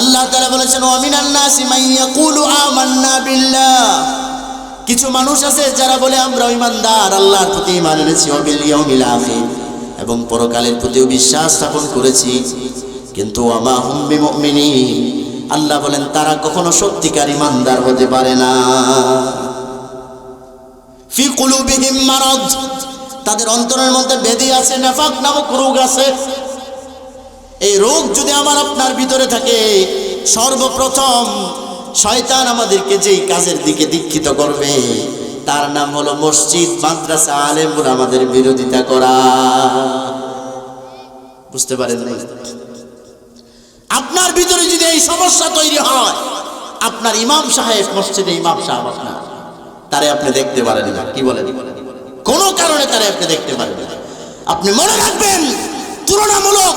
আল্লাহ তাআলা বলেছেন ওয়া মিনান নাসি মান ইয়াকুলু আমান্না বিল্লাহ, কিছু মানুষ আছে যারা বলে আমরা ঈমানদার, আল্লাহর প্রতি ঈমান এনেছি, ওয়া বিল ইয়াউমিল আখির, এবং পরকালের প্রতিও বিশ্বাস স্থাপন করেছি, কিন্তু ওয়া মা হুম বিমুমিনিন, আল্লাহ বলেন তারা কখনো সত্যিকার ঈমানদার হতে পারে না। ফি কুলুবিহিম মারাদ, তাদের অন্তরের মধ্যে ব্যাধি আছে, নিফাক নামক রোগ আছে। এই রোগ যদি আমার আপনার ভিতরে থাকে, সর্বপ্রথম শয়তান আমাদেরকে যেই কাজের দিকে দীক্ষিত করবে তার নাম হলো মসজিদ, মাদ্রাসা, আলেম আমাদের বিরোধিতা করা। বুঝতে পারেন নাই? আপনার ভিতরে যদি এই সমস্যা তৈরি হয়, আপনার ইমাম সাহেব, মসজিদে ইমাম সাহেব আপনার, তারে আপনি দেখতে পারেন না। কি বলেন? কোন কারণে তারে আপনি দেখতে পারেন না। আপনি মনে রাখবেন, তুলনামূলক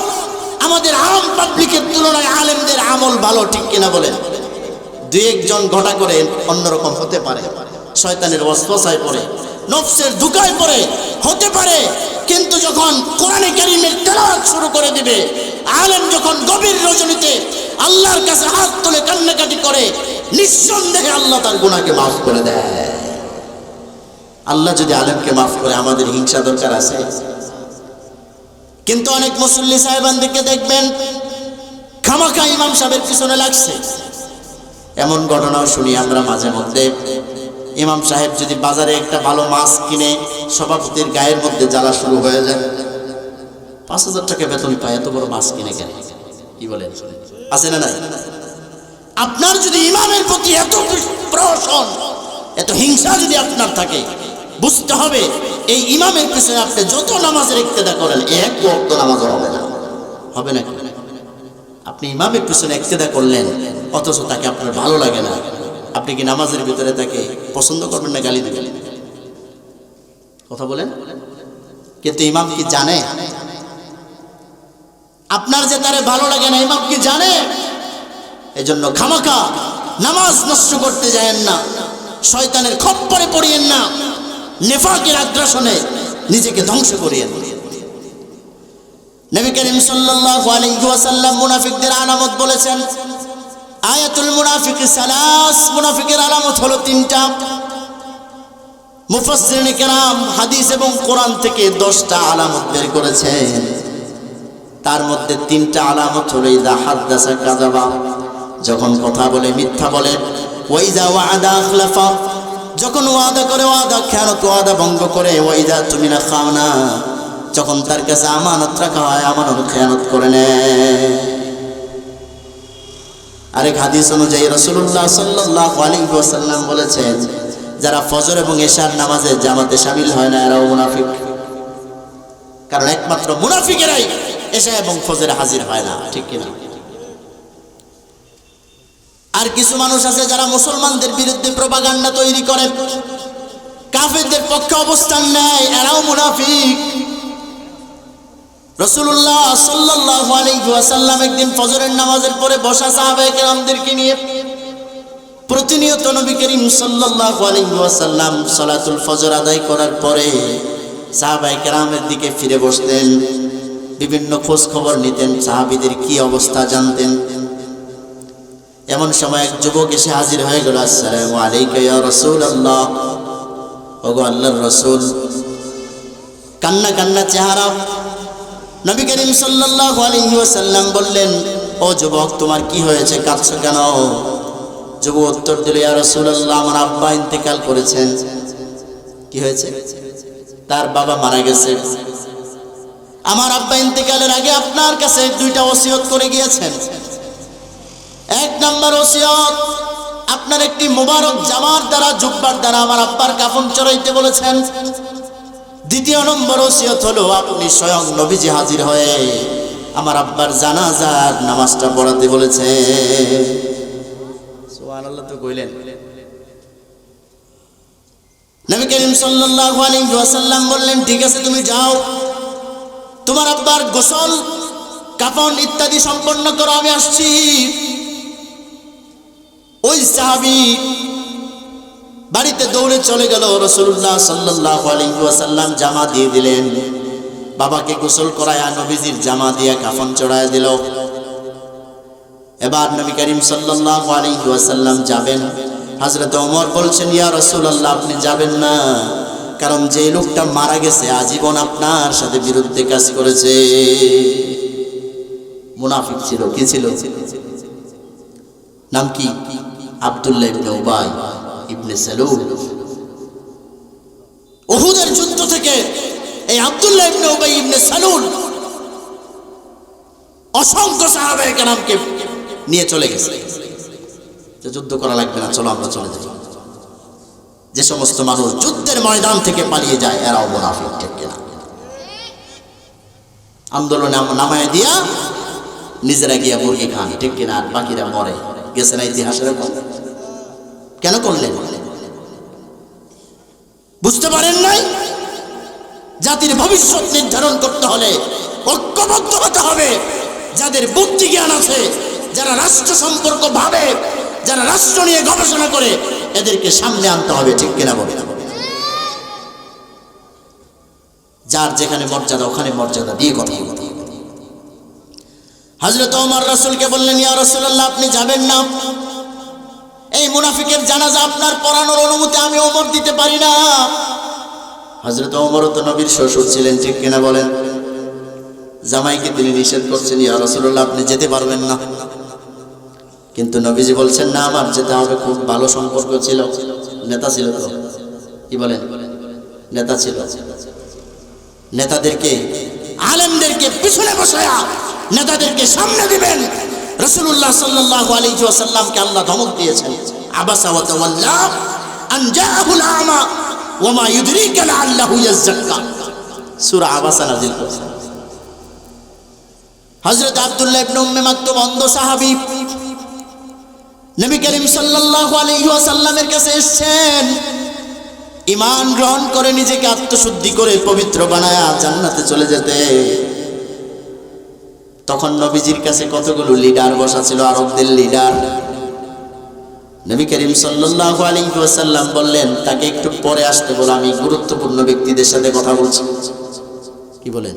আমাদের আম পাবলিকের তুলনায় আলেমদের আমল ভালো, ঠিক কিনা বলেন? দুই একজন ঘটা করে অন্যরকম হতে পারে, শয়তানের ওয়াসওয়াসায় পড়ে, নফসের ধোঁকায় পড়ে হতে পারে, কিন্তু যখন কোরআনে কারীমের তেলাওয়াত শুরু করে দিবে, আলেম যখন গভীর রজনীতে আল্লাহর কাছে হাত তুলে কান্নাকাটি করে, নিঃসন্দেহে আল্লাহ তার গুনাহকে মাফ করে দেয়। আল্লাহ যদি আলেমকে মাফ করে, আমাদের হিংসা দরকার আছে? কিন্তু অনেক মুসল্লি সাহেবানদেরকে দেখবেন খামাখা ইমাম সাহেবের পিছনে লাগছে। এমন ঘটনাও শুনি আমরা মাঝে মধ্যে। ইমাম সাহেব যদি বাজারে একটা ভালো মাছ কিনে, সভাপতির গায়ের মধ্যে জ্বালা শুরু হয়ে যায়। ৫,০০০ টাকা বেতন পায়, এত বড় মাছ কিনে কেন? কি বলেন? আছে না নাই? আপনার যদি ইমামের প্রতি এত প্রহসন, এত হিংসা যদি আপনার থাকে, বুঝতে হবে এই ইমামের পিছনে আপনি যত নামাজের ইক্তেদা করেন, এক ওয়াক্ত নামাজ হবে না। হবে না? আপনি ইমামের পিছনে ইক্তেদা করলেন, অথচ তাকে আপনার ভালো লাগে না, আপনি কি নামাজের ভিতরে তাকে পছন্দ করবেন না গালি দেবেন? কথা বলেন। কিন্তু ইমাম কি জানে আপনার যে তারে ভালো লাগে না? ইমাম কি জানে? এজন্য খামাখা নামাজ নষ্ট করতে যায়েন না, শয়তানের খপ্পরে পড়িয়েন না, নিফাকের আগ্রাসনে নিজেকে ধ্বংস করিয়েন। নবী করিম সাল্লাল্লাহু আলাইহি ওয়াসাল্লাম মুনাফিকদের আলামত বলেছেন, আয়াতুল মুনাফিক সালাস, মুনাফিকের আলামত হলো ৩টা। মুফাসসিরিন কিরাম হাদিস এবং কোরআন থেকে 10টা আলামত বের করেছেন। তার মধ্যে 3টা আলামত হলো ইযা হাদাসা কাযাবা, যখন কথা বলে মিথ্যা বলে, ওয়া ইযা ওয়া'আদা আখলাফা, যখন ওয়াদা করে ওয়াদা খেয়ানত, ওয়াদা ভঙ্গ করে, ওয়া ইযা তুমিনা খাওনা, যখন তার কাছে আমানত রাখা হয় আমানত খেয়ানত করে নেয়। আরেক হাদিস অনুযায়ী রাসূলুল্লাহ সাল্লাল্লাহু আলাইহি ওয়াসাল্লাম বলেছেন, যারা ফজর এবং এশার নামাজে জামাতে শামিল হয় না এরাও মুনাফিক। কারণ একমাত্র মুনাফিকেরাই এশা এবং ফজরে হাজির হয় না, ঠিক কিনা? আর কিছু মানুষ আছে যারা মুসলমানদের বিরুদ্ধে প্রপাগান্ডা তৈরি করে, কাফেরদের পক্ষে অবস্থান নেয়, এরাও মুনাফিক। রাসূলুল্লাহ সাল্লাল্লাহু আলাইহি ওয়াসাল্লাম একদিন ফজরের নামাজের পরে বসা সাহাবায়ে কেরামদেরকে নিয়ে প্রতিনিয়ত নবী করিম সাল্লাল্লাহু আলাইহি ওয়াসাল্লাম সালাতুল ফজর আদায় করার পরে সাহাবায়ে কেরামের দিকে ফিরে বসতেন, বিভিন্ন খোঁজ খবর নিতেন, সাহাবীদের কি অবস্থা জানতেন। এমন সময় এক যুবক এসে হাজির হয়ে গেল, আসসালামু আলাইকা ইয়া রাসূলুল্লাহ, ওগো আল্লাহর রাসূল। কান্না কান্না চেহারা। নবী করিম সাল্লাল্লাহু আলাইহি ওয়াসাল্লাম বললেন, ও যুবক, তোমার কি হয়েছে, কাঁদছো কেন? যুবক উত্তর দিল, ইয়া রাসূলুল্লাহ, আমার আব্বা ইন্তেকাল করেছেন। কি হয়েছে? তার বাবা মারা গেছে। আমার আব্বা ইন্তেকালের আগে আপনার কাছে 2টা ওসিয়ত করে গিয়েছেন। 1 নাম্বার ওসিয়ত, আপনার একটি মোবারক জামার দ্বারা, জুব্বার দ্বারা আমার আব্বার কাফন চড়াইতে বলেছেন। 2 নম্বর ওসিয়ত হলো, আপনি স্বয়ং নবীজি হাজির হয়ে আমার আব্বার জানাজার নামাজটা পড়াতে বলেছেন। সুবহানাল্লাহ তো কইলেন। নবী করিম সাল্লাল্লাহু আলাইহি ওয়াসাল্লাম বললেন, ঠিক আছে, তুমি যাও, তোমার আব্বার গোসল, কাফন ইত্যাদি সম্পন্ন করো, আমি আসছি। ওই সাহাবী বাড়িতে দৌড়ে চলে গেল। রাসূলুল্লাহ সাল্লাল্লাহু আলাইহি ওয়াসাল্লাম জামা দিয়ে দিলেন, বাবাকে গোসল করায়া নবীজির জামা দিয়ে কাফন চড়ায় দিল। এবার নবী করিম সাল্লাল্লাহু আলাইহি ওয়াসাল্লাম যাবেন। হযরত ওমর বলছেন, ইয়া রাসূলুল্লাহ, আপনি যাবেন না, কারণ যে লোকটা মারা গেছে আজীবন আপনার সাথে বিরুদ্ধে কাজ করেছে। মুনাফিক ছিল। কি ছিল? নাম কি? আব্দুল্লাহ ইবনে উবাই ইবনে সালুল। উহুদের যুদ্ধ থেকে এই আব্দুল্লাহ ইবনে উবাই ইবনে সালুল অসংখ্য সাহাবায়ে কেরামকে নিয়ে চলে গেছে যে যুদ্ধ করা লাগবে না, চলো আমরা চলে যাই। যে সমস্ত মানুষ যুদ্ধের ময়দান থেকে পালিয়ে যায় এরাও মুনাফিক, ঠিক কিনা? আন্দোলনে নামায় দিয়া নিজেরা গিয়া মুরগি খান, ঠিক কিনা? আর বাকিরা মরে গেছে না ইতিহাসের। কেন করলেন? বুঝতে পারেন নাই? জাতির ভবিষ্যৎ নির্ধারণ করতে হলে ঐক্যবদ্ধ হতে হবে। যাদের বুদ্ধি জ্ঞান আছে, যারা রাষ্ট্র সম্পর্ক ভাবে, যারা রাষ্ট্র নিয়ে গবেষণা করে, এদেরকে সামনে আনতে হবে, ঠিক কিনা বলে? যার যেখানে মর্যাদা ওখানে মর্যাদা দিয়ে কথা বলতে হবে। হযরত ওমর রাসূলকে বললেন, ইয়া রাসূলুল্লাহ, আপনি যাবেন না। এই মুনাফিকের জানাজা আপনার পড়ানোর অনুমতি আমি ওমর দিতে পারি না। হযরত ওমর তো নবীর শ্বশুর ছিলেন, ঠিক কিনা বলেন? জামাইকে তিনি নিষেধ করছেন, ইয়া রাসূলুল্লাহ, আপনি যেতে পারবেন না। কিন্তু নবীজি বলছেন, না, আমার যেতে হবে। খুব ভালো সম্পর্ক ছিল, নেতা ছিল তো, কি বলেন? নেতা ছিল। নেতাদেরকে, আলেমদেরকে পিছনে বসায়া নেতাদেরকে সামনে দিবেন। রাসূলুল্লাহ সাল্লাল্লাহু আলাইহি ওয়াসাল্লামকে আল্লাহ ধমক দিয়েছেন, আবাসা ওয়া তাওয়াল্লা আন জাআহুল আমা ওয়া মা ইউদরিকা লাআল্লাহু ইয়াযাক্কা। সূরা আবাসা নাযিল করেছেন। হযরত আব্দুল্লাহ ইবনে উম্মে মাকতুম অন্ধ সাহাবী নবী করিম সাল্লাল্লাহু আলাইহি ওয়াসাল্লামের কাছে এসেছেন। ঈমান গ্রহণ করে নিজেকে আত্মশুদ্ধি করে পবিত্র বানায়া জান্নাতে চলে যেতে। তখন নবীজির কাছে কতগুলো লিডার বসা ছিল, আরবদের লিডার। নবী করিম সাল্লাল্লাহু আলাইহি ওয়াসাল্লাম বললেন, তাকে একটু পরে আসতে বলো, আমি গুরুত্বপূর্ণ ব্যক্তিদের সাথে কথা বলছি। কি বলেন?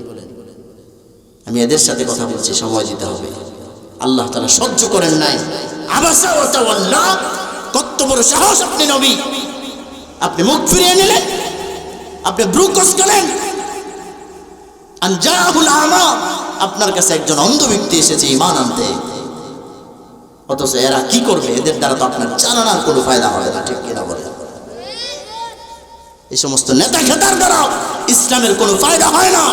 আমি এদের সাথে কথা বলছি, সময় দিতে হবে। আল্লাহ তাআলা সহ্য করেন নাই। আবাসা ওয়া তাওয়াল্লা, কত বড় সাহস! আপনি নবী, আপনি মুখ ফিরিয়ে নিলেন, আপনি ব্রু কোসকালেন। আন জাআহুল আমা, আপনার কাছে একজন অন্ধ ব্যক্তি এসেছে ঈমান আনতে, অথচ এরা কি করবে? এদের দ্বারা তো আপনার জানার কোনো ফায়দা হবে না, ঠিক কিনা বলেন? এই সমস্ত নেতা খেতার দ্বারা ইসলামের কোনো ফায়দা হয় না।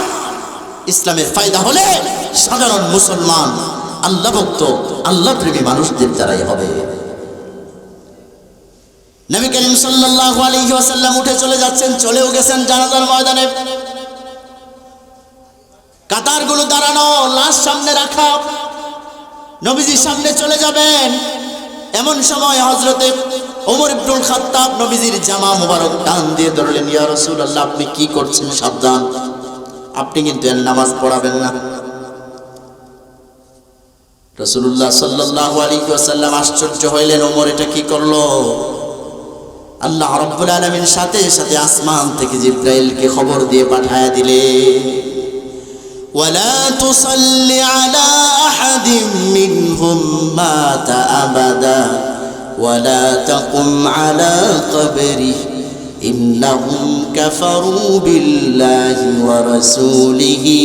ইসলামের ফায়দা হলে সাধারণ মুসলমান, আল্লাহ ভক্ত, আল্লাহ প্রেমী মানুষদের দ্বারাই হবে। নবী করিম সাল্লাল্লাহু আলাইহি ওয়াসাল্লাম উঠে চলে যাচ্ছেন, চলেও গেছেন জানাজার ময়দানে। কাতারগুলো দাঁড়ানো, লাশ সামনে রাখা, নবীজির সামনে চলে যাবেন। এমন সময় হযরতে ওমর ইবনুল খাত্তাব নবীজির জামা মুবারক টান দিয়ে ধরলেন, ইয়া রাসূলুল্লাহ, আপনি কি করছেন? সাবধান, আপনি কিন্তু এর নামাজ পড়াবেন না। রাসূলুল্লাহ সাল্লাল্লাহু আলাইহি ওয়াসাল্লাম আশ্চর্য হইলেন, ওমর এটা কি করলো? আল্লাহ রাব্বুল আলামিন সাথে সাথে আসমান থেকে জিবরাইলকে খবর দিয়ে পাঠায়া দিলেন, ওয়ালা তুসাল্লি আলা আহাদিন মিনহুম মাতা আবাদা ওয়ালা তাকুম আলা কবরিহি ইন্নাহুম কাফারু বিল্লাহি ওয়া রাসূলিহি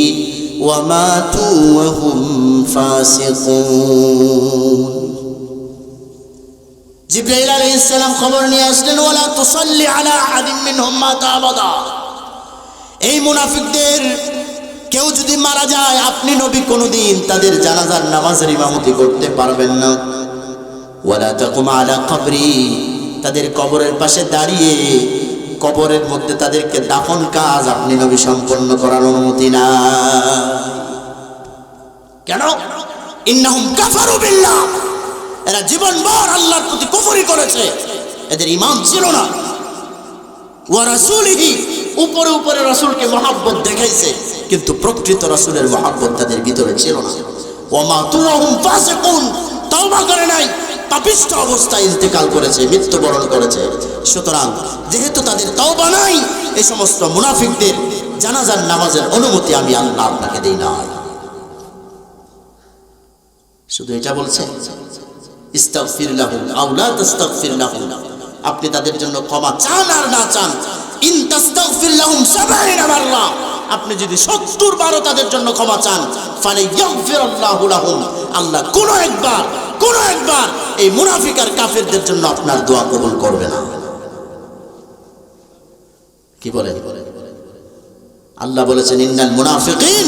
ওয়া মাতু ওয়া হুম ফাসিকুন। জিবরাইল আলাইহিস সালাম খবর নিয়ে আসলেন, ওয়ালা তুসাল্লি আলা আহাদিন মিনহুম মাতা আবাদা, এই মুনাফিকদের কেউ যদি মারা যায়, আপনি নবী কোনদিন তাদের জানাজার নামাজের ইমামতি করতে পারবেন না। ওয়ালা তাকুম আলা কবরি, তাদের কবরের পাশে দাঁড়িয়ে কবরের মধ্যে তাদেরকে দাফন কাজ আপনি নবী সম্পন্ন করার অনুমতি না। কেন? ইন্নাহুম কাফারু বিল্লাহ, এরা জীবনভর আল্লাহর প্রতি কুফরি করেছে, এদের ঈমান ছিল না। ওয়া রাসূলিহি, উপরে উপরে রাসূলকে মহব্বত দেখাইছে, কিন্তু প্রকৃত রাসূলের মহব্বত তাদের ভিতরে ছিল না। ওয়া মাতু ওয়া হুম ফাসিকুন, তওবা করে নাই, পাপিষ্ঠ অবস্থায় ইন্তেকাল করেছে, মৃত্যুবরণ করেছে। সুতরাং যেহেতু তাদের তওবা নাই, এই সমস্ত মুনাফিকদের জানাজার নামাজের অনুমতি আমি আল্লাহ আপনাকে দেই না। শুধু এটা বলছে, ইস্তাগফির লাহুম আও লা তাস্তাগফির লাহুম, আপনি তাদের জন্য ক্ষমা চান আর না চান, ইন তাস্তাগফির লাহুম ৭০ মাররা, আপনি যদি ৭০ বারও তাদের জন্য ক্ষমা চান, ফালাইয়াগফিরাল্লাহু লাহুম, আল্লাহ কোন একবার এই মুনাফিক আর কাফেরদের জন্য আপনার দোয়া কবুল করবে না। কি বলেন? আল্লাহ বলেছেন, ইন্নাল মুনাফিকিন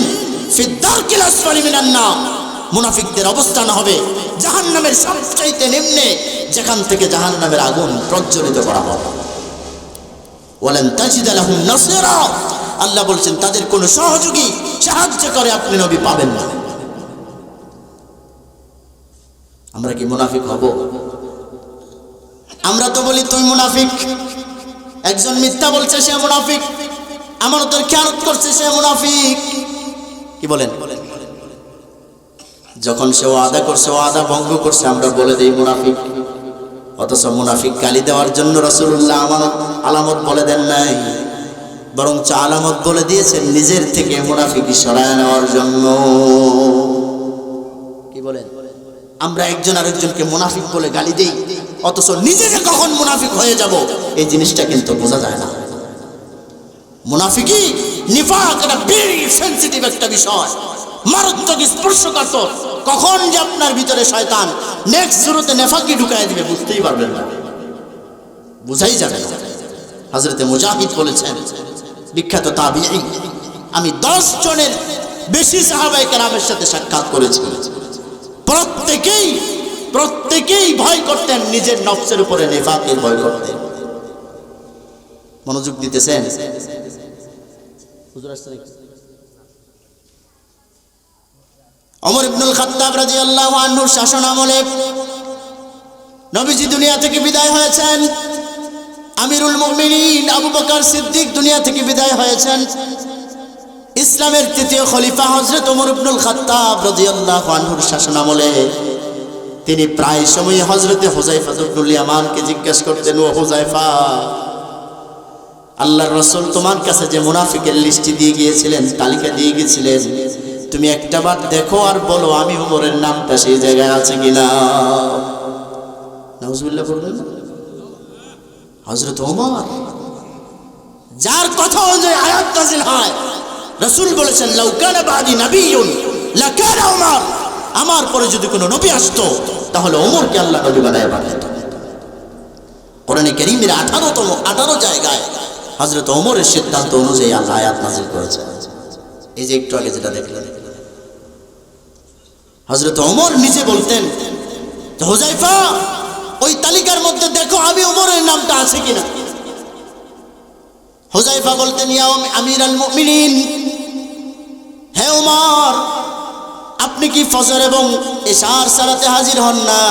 ফিদ দারকিল আসফালি মিনান নার, মুনাফিকদের অবস্থান হবে জাহান্নামের সবচাইতে নিম্নে, যেখান থেকে জাহান্নামের আগুন প্রজ্বলিত করা হবে। ওয়ালান তাজিদা লাহুম নাসিরা, আল্লাহ বলেছেন তাদের কোনো সহযোগী সাহায্য করে আপনি নবী পাবেন না। আমরা কি মুনাফিক হব? আমরা তো বলি তুই মুনাফিক, একজন মিথ্যা বলছে সে মুনাফিক, আমানতের খেয়ানত করছে সে মুনাফিক। কি বলেন? যখন সে ওয়াদা করছে, ওয়াদা ভঙ্গ করছে, আমরা বলে দেই মুনাফিক। অথচ মুনাফিক গালি দেওয়ার জন্য রাসূলুল্লাহ আমানত আলামত বলে দেন নাই, বরং আলামত বলে দিয়েছেন নিজের থেকে মুনাফিকি সরায় নেওয়ার জন্য। কি বলেন? আমরা একজন আরেকজনকে মুনাফিক বলে গালি দেই, অথচ নিজে যে কখন মুনাফিক হয়ে যাব এই জিনিসটা কিন্তু বোঝা যায় না। মুনাফিকি, নিফাক একটা ভেরি সেনসিটিভ একটা বিষয়, মারাত্মক স্পর্শকাতর। কখন যে আপনার ভিতরে শয়তান নেক্সট শুরুতে নেফাকি ঢুকায় দিবে বুঝতেই পারবেন না, বুঝাই যাবে না। হযরতে মুজাহিদ বলেছেন, বিখ্যাত তাবিঈ, আমি 10 জনের বেশি সাহাবায়ে কেরামের সাথে সাক্ষাৎ করেছি, প্রত্যেকেই ভয় করতেন, নিজের নফসের উপরে নেফাকের ভয় করতেন। মনোযোগ দিতেছেন? ওমর ইবনুল খাত্তাব রাদিয়াল্লাহু আনহুর শাসন আমলে নবীজি দুনিয়া থেকে বিদায় হয়েছেন, আমিরুল মুমিনিন আবু বকর সিদ্দিক দুনিয়া থেকে বিদায় হয়েছেন। ইসলামের তৃতীয় খলিফা হযরত ওমর ইবনুল খাত্তাব রাদিয়াল্লাহু আনহুর শাসন আমলে তিনি প্রায় সময় হযরতে হুযায়ফা ইবনুল ইয়ামানকে জিজ্ঞাসা করতেন, ও হুযায়ফা, আল্লাহর রাসূল তোমার কাছে যে মুনাফিকের লিস্টি দিয়ে গিয়েছিলেন, তালিকা দিয়ে গিয়েছিলেন, তুমি একটাবার দেখো আর বলো আমি ওমরের নামটা সেই জায়গায় আছে কিনা। নাউজুবিল্লাহ বলবেন। হযরত ওমর, যার কথা অনুযায়ী আয়াত নাযিল হয়, রাসূল বলেছেন, লাউ কানা বাদি নাবিয়্যুন লাকানা ওমর, আমার পরে যদি কোনো নবী আসতো তাহলে ওমরকে আল্লাহ নবী বানায় পাঠাতেন। কোরআনে কারীমের 18 জায়গায় হযরত ওমরের সিদ্ধান্ত অনুযায়ী আল্লাহ আয়াত নাযিল করেছেন। এই যে একটু আগে যেটা দেখলেন, হযরত ওমর নিজে বলতেন, হুযায়ফা ওই তালিকার মধ্যে দেখো আমি ওমরের নামটা আছে কিনা। হুযায়ফা বলতেন, ইয়া আমিরাল মুমিনিন, হে ওমর, আপনি কি ফজর এবং ইশার সালাতে হাজির হন না?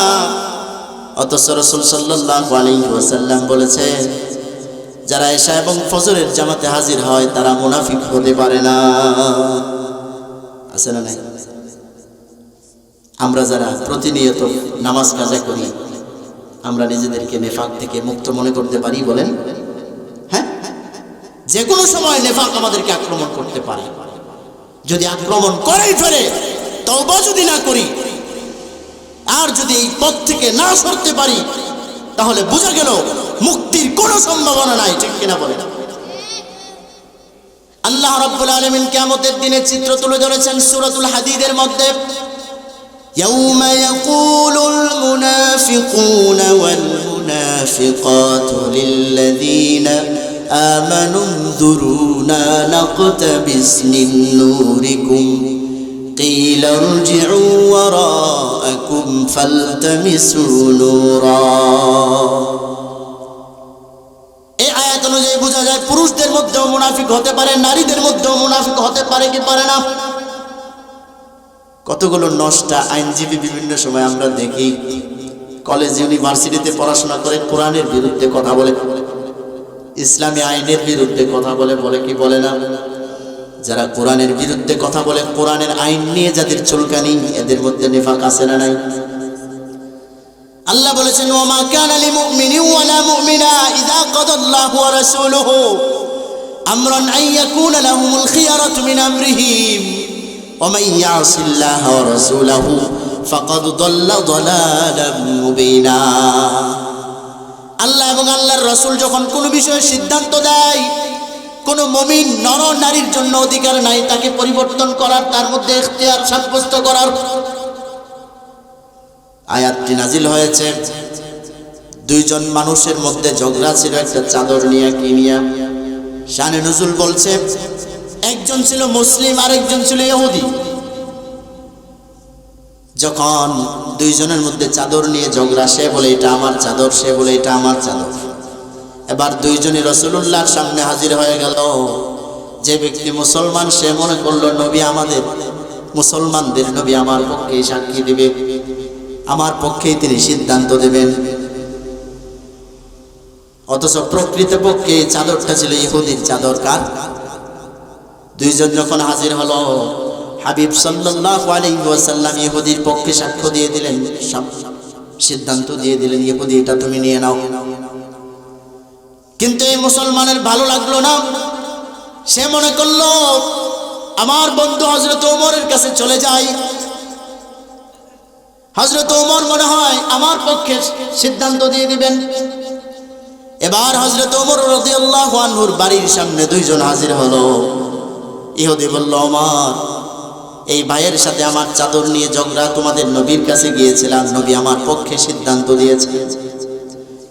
অথচ রাসূল সাল্লাল্লাহু আলাইহি ওয়াসাল্লাম বলেছেন, যারা ইশা এবং ফজরের জামাতে হাজির হয় তারা মুনাফিক হতে পারে না। আছে না নাই? আমরা যারা প্রতিনিয়ত নামাজ কাজা করি, আমরা নিজেদেরকে নেফাক থেকে মুক্ত মনে করতে পারি? বলেন। হ্যাঁ, যে কোনো সময় নেফাক আমাদেরকে আক্রমণ করতে পারে। যদি আক্রমণ করেই ফেলে, তওবা যদি না করি আর যদি এই পথ থেকে না সরতে পারি, তাহলে বোঝা গেল মুক্তির কোনো সম্ভাবনা নাই। ঠিক কিনা বলেন? আল্লাহ রাব্বুল আলামিন কিয়ামতের দিনে চিত্র তুলে ধরেছেন সূরাতুল হাদীদের মধ্যে, ইয়াউমা ইয়াকুলুল মুনাফিকুনা ওয়াল মুনাফিকাতু লিল্লাযীনা আমানু যুরুনা নাকতাবিস মিন নূরিকুম কিলা ইরজিউ ওয়ারাআকুম ফালতামিসু নূরা। এই আয়াত অনুযায়ী বোঝা যায় পুরুষদের মধ্যেও মুনাফিক হতে পারে, নারীদের মধ্যেও মুনাফিক হতে পারে কি পারে না? কতগুলো নষ্টা আইনজীবী বিভিন্ন সময় আমরা দেখি কলেজ ইউনিভার্সিটিতে পড়াশোনা করে কোরআনের বিরুদ্ধে কথা বলে, ইসলামী আইনের বিরুদ্ধে কথা বলে, বলে কি বলে না? যারা কোরআনের বিরুদ্ধে কথা বলে, কোরআনের আইন নিয়ে যাদের চুলকানি, এদের মধ্যে নিফাক আছে না নাই? আল্লাহ বলেছেন, ওয়ামা কানা লিমুমিনিন ওয়ালা মুমিনা ইযা কাদাল্লাহু ওয়া রাসূলুহু আমরান আন ইয়াকুনা লাহুমুল খিয়ারাতু মিন আমরিহিম ওয়া মান ইয়াসিল্লাহা ওয়া রাসূলাহু ফাকাদ দাল্লা দালালাম মুবিনা। আল্লাহ এবং আল্লাহর রাসূল যখন কোনো বিষয়ে সিদ্ধান্ত দেয়, কোনো মুমিন নর নারীর জন্য অধিকার নাই তাকে পরিবর্তন করার, তার মধ্যে ইখতিয়ার সাব্যস্ত করার। আয়াতটি নাজিল হয়েছে, দুইজন মানুষের মধ্যে ঝগড়া ছিল একটা চাদর নিয়ে, কি নিয়ে। শানে নুজুল বলছে একজন ছিল মুসলিম আর একজন ছিল ইহুদি। যখন দুইজনের মধ্যে চাদর নিয়ে ঝগড়া, সে বলে এটা আমার চাদর, সে বলে এটা আমার চাদর। এবার দুইজনই রাসূলুল্লাহর সামনে হাজির হয়ে গেল। যে ব্যক্তি মুসলমান সে মনে করলো নবী আমাদের মুসলমানদের নবী আমার পক্ষে সাক্ষী দিবে, আমার পক্ষেই তিনি সিদ্ধান্ত দেবেন। অথচ প্রকৃতপক্ষে চাদরটা ছিল ইহুদির চাদর। কার? দুইজন যখন হাজির হলো, হাবিব সাল্লাল্লাহু আলাইহি ওয়াসাল্লাম ইহুদির পক্ষে সাক্ষ্য দিয়ে দিলেন, সিদ্ধান্ত দিয়ে দিলেন ইহুদি এটা তুমি নিয়ে নাও। কিন্তু এই মুসলমানের ভালো লাগলো না। সে মনে করলো আমার বন্ধু হযরত ওমরের কাছে চলে যাই, হযরত ওমর মনে হয় আমার পক্ষে সিদ্ধান্ত দিয়ে দিবেন। এবার হযরত ওমর রাদিয়াল্লাহু আনহুর বাড়ির সামনে দুইজন হাজির হলো। ইহুদি বলল, ওমর এই ভাইয়ের সাথে আমার চাদর নিয়ে ঝগড়া, তোমাদের নবীর কাছে গিয়েছিলাম, নবী আমার পক্ষে সিদ্ধান্ত দিয়েছে,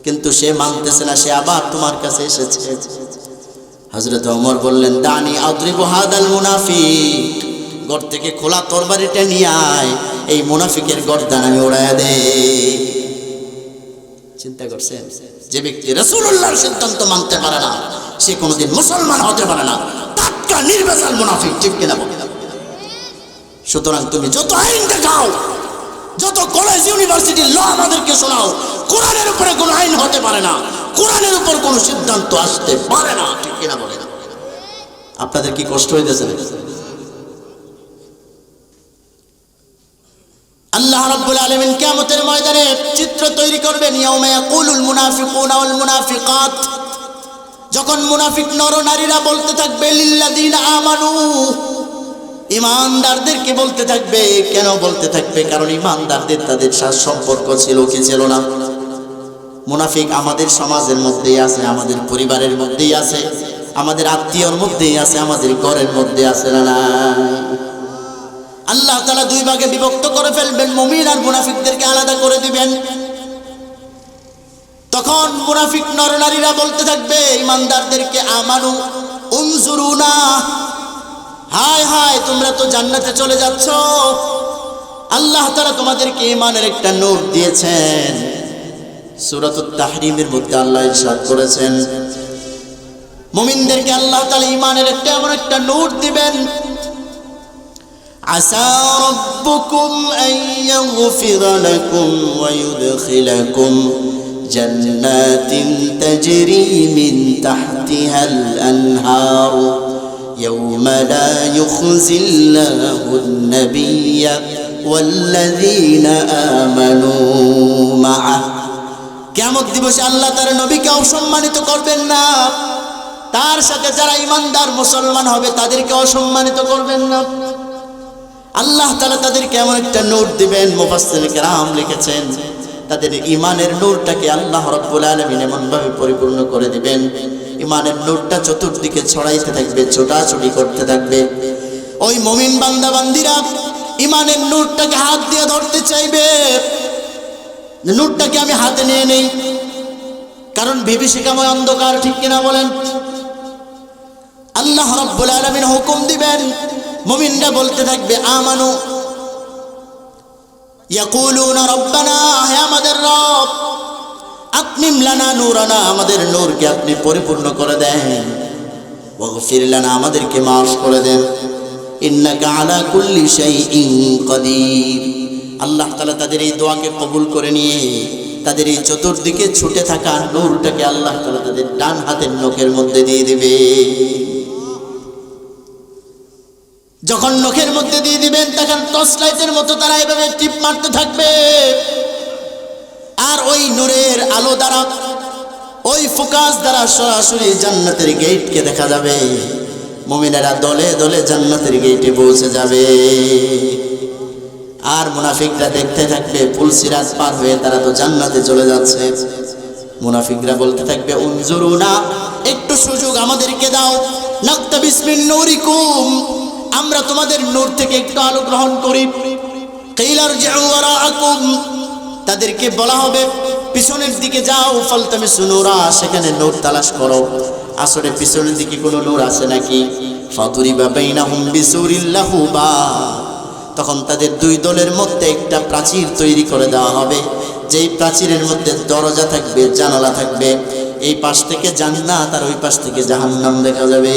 কিন্তু সে মানতেছে না, সে আবার তোমার কাছে এসেছে। হযরত ওমর বললেন, দানি আদরিবু হাদাল মুনাফিক, ঘর থেকে খোলা তরবারিটা নিয়ে আয়, এই মুনাফিকের গর্দান আমি উড়াইয়া দেই। চিন্তা করছেন, যে ব্যক্তি রাসূলুল্লাহর সিদ্ধান্ত মানতে পারে না সে কোনোদিন মুসলমান হতে পারে না, টাটকা নির্ভেজাল মুনাফিক, ঠিক কিনা বলেন? সুতরাং তুমি যত আইন দেখাও, যত কলেজ ইউনিভার্সিটি ল আমাদেরকে শোনাও, কোরআনের উপরে কোনো আইন হতে পারে না, কোরআনের উপর কোনো সিদ্ধান্ত আসতে পারে না, ঠিক কিনা বলেন? আপনাদের কি কষ্ট হইতেছে? আল্লাহ রাব্বুল আলামিন কিয়ামতের ময়দানে চিত্র তৈরি করবেন। ইয়াউমা ইয়াকুলুল মুনাফিকুনা ওয়াল মুনাফিকাত, যখন মুনাফিক নর নারীরা বলতে থাকবে লিল্লাযিনা আমানু, ঈমানদারদেরকে বলতে থাকবে। কেন বলতে থাকবে? কারণ ঈমানদারদের তাদের সাথে সম্পর্ক ছিল কি ছিল না। মুনাফিক আমাদের সমাজের মধ্যেই আছে, আমাদের পরিবারের মধ্যেই আছে, আমাদের আত্মীয়র মধ্যেই আছে, আমাদের ঘরের মধ্যে আছে না। আল্লাহ তাআলা দুই ভাগে বিভক্ত করে ফেলবেন, মুমিন আর মুনাফিকদেরকে আলাদা করে দিবেন। তখন মুনাফিক নরনারীরা বলতে থাকবে ঈমানদারদেরকে, আমানু উনজুরুনা, হায় হায় তোমরা তো জান্নাতে চলে যাচ্ছ, আল্লাহ তাআলা তোমাদেরকে ঈমানের একটা নূর দিয়েছেন। সূরাতুত তাহরীমের মধ্যে আল্লাহ ইরশাদ করেছেন মুমিনদেরকে আল্লাহ তাআলা ঈমানের একটা এমন একটা নূর দিবেন। আসা রাব্বুকুম আন ইয়াগফিরা লাকুম ওয়া ইউদখিলাকুম জান্নাতিন তাজরি মিন তাহতিহাল আনহার ইয়াওমা লা ইউখজিল্লাহুন নাবিয়্যা ওয়াল্লাযীনা আমানু মা'আহ। কিয়ামত দিবসে আল্লাহ তার নবীকে অসম্মানিত করবেন না, তার সাথে যারা ঈমানদার মুসলমান হবে তাদেরকে অসম্মানিত করবেন না। আল্লাহ তাআলা তাদেরকে এমন একটা নূর দিবেন, মুফাসসিরিন কেরাম লিখেছেন তাদের ঈমানের নূরটাকে আল্লাহ রাব্বুল আলামিন এমন ভাবে পরিপূর্ণ করে দিবেন, ঈমানের নূরটা চতুর্দিকে ছড়াইতে থাকবে, ছোটাছুটি করতে থাকবে। ওই মুমিন বান্দা বান্দিরা ঈমানের নূরটাকে হাত দিয়ে ধরতে চাইবে, নূরটাকে আমি হাতে নিয়ে নেই, কারণ বিভীষিকাময় অন্ধকার, ঠিক কিনা বলেন? আল্লাহ রাব্বুল আলামিন হুকুম দিবেন, মুমিনরা বলতে থাকবে আমানু, ইয়াকুলুনা রব্বানা, হে আমাদের রব, আতমিম লানা নূরানা, আমাদের নূরকে আপনি পরিপূর্ণ করে দেন, ওয়াগফির লানা, আমাদেরকে মাফ করে দেন, ইন্নাকা আলা কুল্লি শাইইন কাদির। আল্লাহ তাআলা তাদের এই দোয়াকে কবুল করে নিয়ে তাদের এই চতুর্দিকে ছুটে থাকা নূরটাকে আল্লাহ তাআলা তাদের ডান হাতের নখের মধ্যে দিয়ে দিবে। যখন নখের মধ্যে দিয়ে দিবেন তখন টর্চ লাইটের মতো তারা এভাবে টিপ মারতে থাকবে, আর ওই নূরের আলো দ্বারা, ওই ফোকাস দ্বারা সরাসরি জান্নাতের গেটকে দেখা যাবে। মুমিনেরা দলে দলে জান্নাতের গেটে পৌঁছে যাবে। আর মুনাফিকরা দেখতে থাকবে পুলসিরাত পার হয়ে তারা তো জান্নাতে চলে যাচ্ছে। মুনাফিকরা বলতে থাকবে উনজুরুনা, একটু সুযোগ আমাদেরকে দাও, নাকতাবিস মিন নূরিকুম, আমরা তোমাদের নূর থেকে একটু আলো গ্রহণ করি। কিলা ইরজিউ ওয়ারাআকুম, তাদেরকে বলা হবে পিছনের দিকে যাও, ফালতামিসু নূরা, সেখানে নূর তালাশ করো। আসলে পিছনের দিকে কোনো নূর আছে নাকি? ফাতুরিবা বাইনাহুম বিসুরিল লাহু বাব, তখন তাদের দুই দলের মধ্যে একটা প্রাচীর তৈরি করে দেওয়া হবে, যেই প্রাচীরের মধ্যে দরজা থাকবে, জানালা থাকবে। এই পাশ থেকে জান্নাত আর ওই পাশ থেকে জাহান্নাম দেখা যাবে।